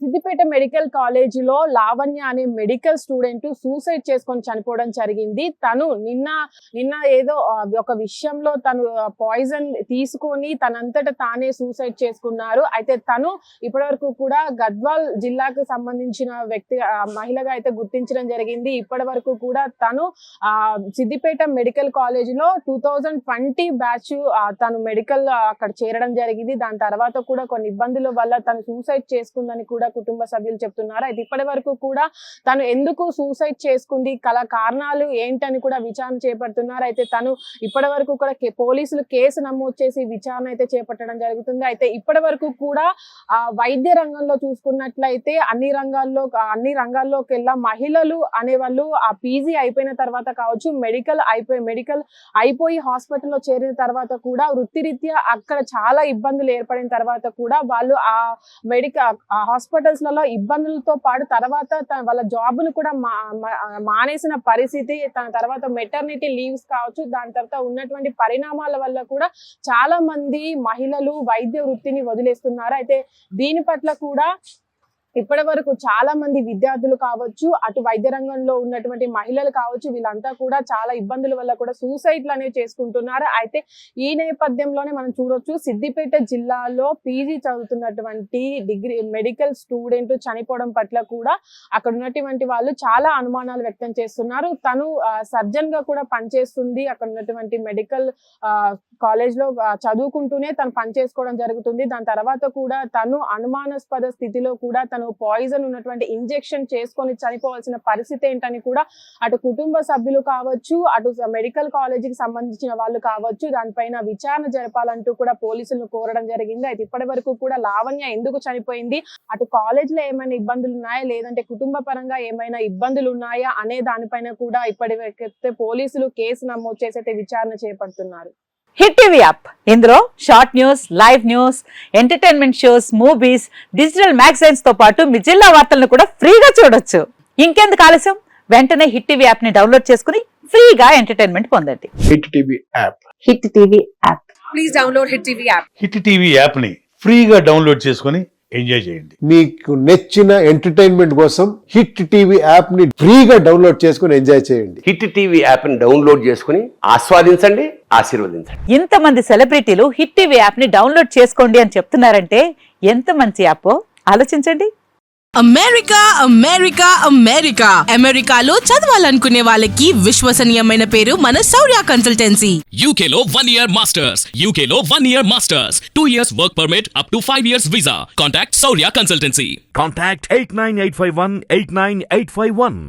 Siddipet medical కాలేజీలో లావణ్య అనే medical student suicide చేసుకొని చనిపోవడం జరిగింది. తను నిన్న ఏదో ఒక విషయంలో తను పాయిజన్ తీసుకొని తనంతట తానే సూసైడ్ చేసుకున్నారు. అయితే తను ఇప్పటివరకు కూడా గద్వాల్ జిల్లాకు సంబంధించిన మహిళగా అయితే గుర్తించడం జరిగింది. ఇప్పటి వరకు కూడా తను సిద్దిపేట మెడికల్ కాలేజీలో 2020 బ్యాచ్ తను మెడికల్ అక్కడ చేరడం జరిగింది. దాని తర్వాత కూడా కొన్ని ఇబ్బందుల వల్ల తను సూసైడ్ చేసుకుందని కూడా కుటుంబ సభ్యులు చెప్తున్నారు. అయితే ఇప్పటి వరకు కూడా తను ఎందుకు సూసైడ్ చేసుకుంది, కారణాలు ఏంటని కూడా విచారణ చేపడుతున్నారు. అయితే తను ఇప్పటి వరకు కూడా పోలీసులు కేసు నమోదు చేసి విచారణ అయితే చేపట్టడం జరుగుతుంది. అయితే ఇప్పటి వరకు కూడా వైద్య రంగంలో చూసుకున్నట్లయితే అన్ని రంగాల్లోకి వెళ్ళా మహిళలు అనేవాళ్ళు ఆ పీజీ అయిపోయిన తర్వాత కావచ్చు, మెడికల్ అయిపోయి హాస్పిటల్లో చేరిన తర్వాత కూడా వృత్తిరీత్యా అక్కడ చాలా ఇబ్బందులు ఏర్పడిన తర్వాత కూడా వాళ్ళు ఆ హాస్పిటల్స్ లలో ఇబ్బందులతో పాటు తర్వాత వాళ్ళ జాబ్ ను కూడా మానేసిన పరిస్థితి, తర్వాత మెటర్నిటీ లీవ్స్ కావచ్చు, దాని తర్వాత ఉన్నటువంటి పరిణామాల వల్ల కూడా చాలా మంది మహిళలు వైద్య వృత్తిని వదిలేస్తున్నారు. అయితే దీని పట్ల కూడా ఇప్పటి వరకు చాలా మంది విద్యార్థులు కావచ్చు, అటు వైద్య రంగంలో ఉన్నటువంటి మహిళలు కావచ్చు, వీళ్ళంతా కూడా చాలా ఇబ్బందుల వల్ల కూడా సూసైడ్లు అనేవి చేసుకుంటున్నారు. అయితే ఈ నేపథ్యంలోనే మనం చూడొచ్చు, సిద్దిపేట జిల్లాలో పీజీ చదువుతున్నటువంటి డిగ్రీ మెడికల్ స్టూడెంట్ చనిపోవడం పట్ల కూడా అక్కడ ఉన్నటువంటి వాళ్ళు చాలా అనుమానాలు వ్యక్తం చేస్తున్నారు. తను సర్జన్ గా కూడా పనిచేస్తుంది, అక్కడ ఉన్నటువంటి మెడికల్ కాలేజ్ లో చదువుకుంటూనే తను పనిచేసుకోవడం జరుగుతుంది. దాని తర్వాత కూడా తను అనుమానాస్పద స్థితిలో కూడా తను పాయిజన్ ఉన్నటువంటి ఇంజెక్షన్ చేసుకొని చనిపోవాల్సిన పరిస్థితి ఏంటని కూడా అటు కుటుంబ సభ్యులు కావచ్చు, అటు మెడికల్ కాలేజీకి సంబంధించిన వాళ్ళు కావచ్చు, దానిపైన విచారణ జరపాలంటూ కూడా పోలీసులను కోరడం జరిగింది. అయితే ఇప్పటి వరకు కూడా లావణ్య ఎందుకు చనిపోయింది, అటు కాలేజ్ లో ఏమైనా ఇబ్బందులు ఉన్నాయా, లేదంటే కుటుంబ పరంగా ఏమైనా ఇబ్బందులు ఉన్నాయా అనే దానిపైన కూడా ఇప్పటివరకైతే పోలీసులు కేసు నమోదు చేసి అయితే విచారణ చేపడుతున్నారు. హిట్ టీవీ యాప్, ఇందులో short news, live news, entertainment shows, movies, digital magazines తో పాటు మీ జిల్లా వార్తలను కూడా ఫ్రీగా చూడొచ్చు. ఇంకెందుకు ఆలస్యం, వెంటనే హిట్ టీవీ యాప్ ని డౌన్లోడ్ చేసుకుని ఫ్రీగా ఎంటర్టైన్మెంట్ పొందండి. Hit TV app, hit TV app, please download hit TV app. Hit TV app ని ఫ్రీగా డౌన్లోడ్ చేసుకుని ఎంజాయ్ చేయండి. మీకు నచ్చిన ఎంటర్టైన్మెంట్ కోసం హిట్ టీవీ యాప్ ని ఫ్రీగా డౌన్లోడ్ చేసుకుని ఎంజాయ్ చేయండి. హిట్ టీవీ యాప్ ని డౌన్లోడ్ చేసుకుని ఆస్వాదించండి, ఆశీర్వదించండి. ఇంతమంది సెలబ్రిటీలు హిట్ టీవీ యాప్ ని డౌన్లోడ్ చేసుకోండి అని చెప్తున్నారంటే ఎంత మంచి యాప్ ఆలోచించండి. అమెరికా అమెరికాలో చదవాలనుకునే వాళ్ళకి విశ్వసనీయమైన పేరు మన శౌర్య కన్సల్టెన్సీ. UK లో 1 year masters, UK లో 1 year masters, 2 years work permit up to 5 years visa. Contact Saurya Consultancy. Contact 89851 89851.